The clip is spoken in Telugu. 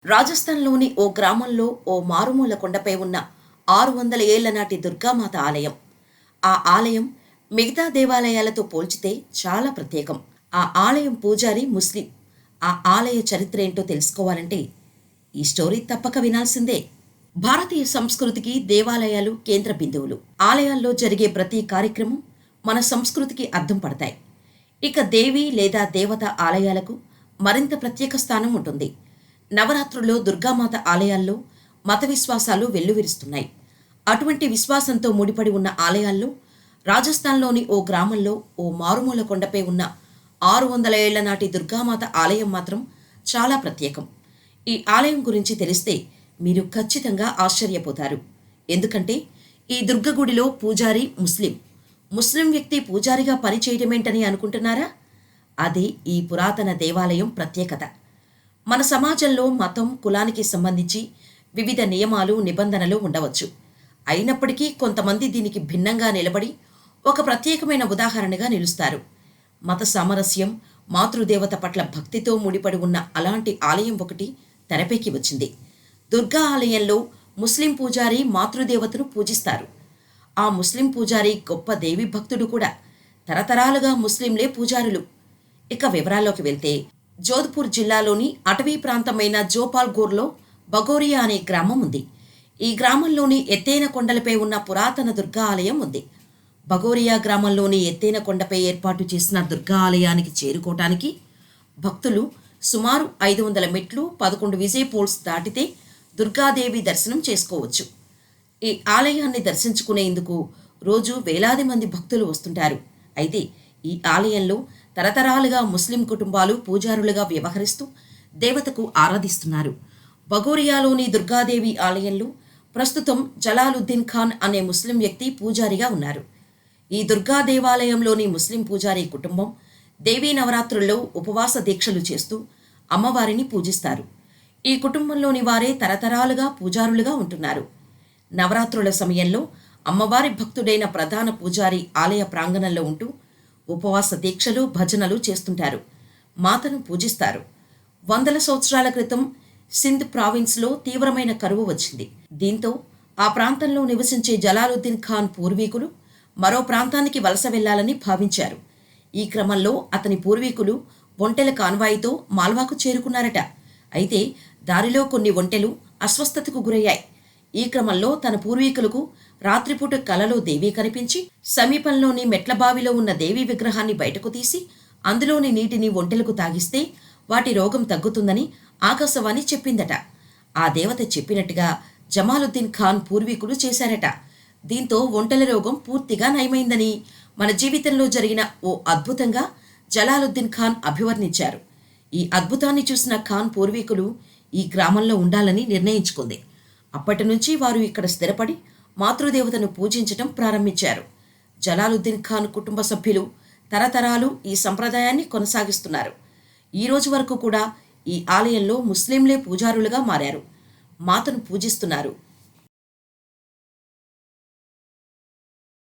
రాజస్థాన్‌లోని ఓ గ్రామంలో ఓ మారుమూల కొండపై ఉన్న 600 ఏళ్ల నాటి దుర్గామాత ఆలయం. ఆ ఆలయం మిగతా దేవాలయాలతో పోల్చితే చాలా ప్రత్యేకం. ఆ ఆలయం పూజారి ముస్లిం. ఆ ఆలయ చరిత్ర ఏంటో తెలుసుకోవాలంటే ఈ స్టోరీ తప్పక వినాల్సిందే. భారతీయ సంస్కృతికి దేవాలయాలు కేంద్ర బిందువులు. ఆలయాల్లో జరిగే ప్రతి కార్యక్రమం మన సంస్కృతికి అద్దం పడతాయి. ఇక దేవి లేదా దేవత ఆలయాలకు మరింత ప్రత్యేక స్థానం ఉంటుంది. నవరాత్రుల్లో దుర్గామాత ఆలయాల్లో మత విశ్వాసాలు వెల్లువిరుస్తున్నాయి. అటువంటి విశ్వాసంతో ముడిపడి ఉన్న ఆలయాల్లో రాజస్థాన్లోని ఓ గ్రామంలో ఓ మారుమూల కొండపై ఉన్న 600 ఏళ్ల నాటి దుర్గామాత ఆలయం మాత్రం చాలా ప్రత్యేకం. ఈ ఆలయం గురించి తెలిస్తే మీరు ఖచ్చితంగా ఆశ్చర్యపోతారు. ఎందుకంటే ఈ దుర్గ గుడిలో పూజారి ముస్లిం. ముస్లిం వ్యక్తి పూజారిగా పనిచేయడమేంటని అనుకుంటున్నారా? అది ఈ పురాతన దేవాలయం ప్రత్యేకత. మన సమాజంలో మతం, కులానికి సంబంధించి వివిధ నియమాలు, నిబంధనలు ఉండవచ్చు. అయినప్పటికీ కొంతమంది దీనికి భిన్నంగా నిలబడి ఒక ప్రత్యేకమైన ఉదాహరణగా నిలుస్తారు. మత సామరస్యం, మాతృదేవత పట్ల భక్తితో ముడిపడి ఉన్న అలాంటి ఆలయం ఒకటి తెరపైకి వచ్చింది. దుర్గా ఆలయంలో ముస్లిం పూజారి మాతృదేవతను పూజిస్తారు. ఆ ముస్లిం పూజారి గొప్ప దేవి భక్తుడు కూడా. తరతరాలుగా ముస్లింలే పూజారులు. ఇక వివరాల్లోకి వెళ్తే జోధ్పూర్ జిల్లాలోని అటవీ ప్రాంతమైన జోపాల్గోర్లో బగోరియా అనే గ్రామం ఉంది. ఈ గ్రామంలోని ఎత్తైన కొండలపై ఉన్న పురాతన దుర్గా ఆలయం ఉంది. బగోరియా గ్రామంలోని ఎత్తైన కొండపై ఏర్పాటు చేసిన దుర్గా ఆలయానికి చేరుకోవటానికి భక్తులు సుమారు 500 మెట్లు, 11 విజయ్ పోల్స్ దాటితే దుర్గాదేవి దర్శనం చేసుకోవచ్చు. ఈ ఆలయాన్ని దర్శించుకునేందుకు రోజు వేలాది మంది భక్తులు వస్తుంటారు. అయితే ఈ ఆలయంలో తరతరాలుగా ముస్లిం కుటుంబాలు పూజారులుగా వ్యవహరిస్తూ దేవతకు ఆరాధిస్తున్నారు. బగోరియాలోని దుర్గాదేవి ఆలయంలో ప్రస్తుతం జలాలుద్దీన్ ఖాన్ అనే ముస్లిం వ్యక్తి పూజారిగా ఉన్నారు. ఈ దుర్గా దేవాలయంలోని ముస్లిం పూజారి కుటుంబం దేవీ నవరాత్రుల్లో ఉపవాస దీక్షలు చేస్తూ అమ్మవారిని పూజిస్తారు. ఈ కుటుంబంలోని వారే తరతరాలుగా పూజారులుగా ఉంటున్నారు. నవరాత్రుల సమయంలో అమ్మవారి భక్తుడైన ప్రధాన పూజారి ఆలయ ప్రాంగణంలో ఉంటూ ఉపవాస దీక్షలు, భజనలు చేస్తుంటారు. మాతను పూజిస్తారు. వందల సంవత్సరాల క్రితం సింధ్ ప్రావిన్స్లో తీవ్రమైన కరువు వచ్చింది. దీంతో ఆ ప్రాంతంలో నివసించే జలాలుద్దీన్ ఖాన్ పూర్వీకులు మరో ప్రాంతానికి వలస వెళ్లాలని భావించారు. ఈ క్రమంలో అతని పూర్వీకులు ఒంటెల కాన్వాయితో మాల్వాకు చేరుకున్నారట. అయితే దారిలో కొన్ని ఒంటెలు అస్వస్థతకు గురయ్యాయి. ఈ క్రమంలో తన పూర్వీకులకు రాత్రిపూట కలలో దేవి కనిపించి సమీపంలోని మెట్ల బావిలో ఉన్న దేవి విగ్రహాన్ని బయటకు తీసి అందులోని నీటిని ఒంటెలకు తాగిస్తే వాటి రోగం తగ్గుతుందని ఆకాశవాణి చెప్పిందట. ఆ దేవత చెప్పినట్టుగా జమాలుద్దీన్ ఖాన్ పూర్వీకులు చేశారట. దీంతో ఒంటెల రోగం పూర్తిగా నయమైందని మన జీవితంలో జరిగిన ఓ అద్భుతంగా జలాలుద్దీన్ ఖాన్ అభివర్ణించారు. ఈ అద్భుతాన్ని చూసిన ఖాన్ పూర్వీకులు ఈ గ్రామంలో ఉండాలని నిర్ణయించుకుంది. అప్పటి నుంచి వారు ఇక్కడ స్థిరపడి మాతృదేవతను పూజించటం ప్రారంభించారు. జలాలుద్దీన్ ఖాన్ కుటుంబ సభ్యులు తరతరాలు ఈ సంప్రదాయాన్ని కొనసాగిస్తున్నారు. ఈ రోజు వరకు కూడా ఈ ఆలయంలో ముస్లింలే పూజారులుగా మారారు. మాతను పూజిస్తున్నారు.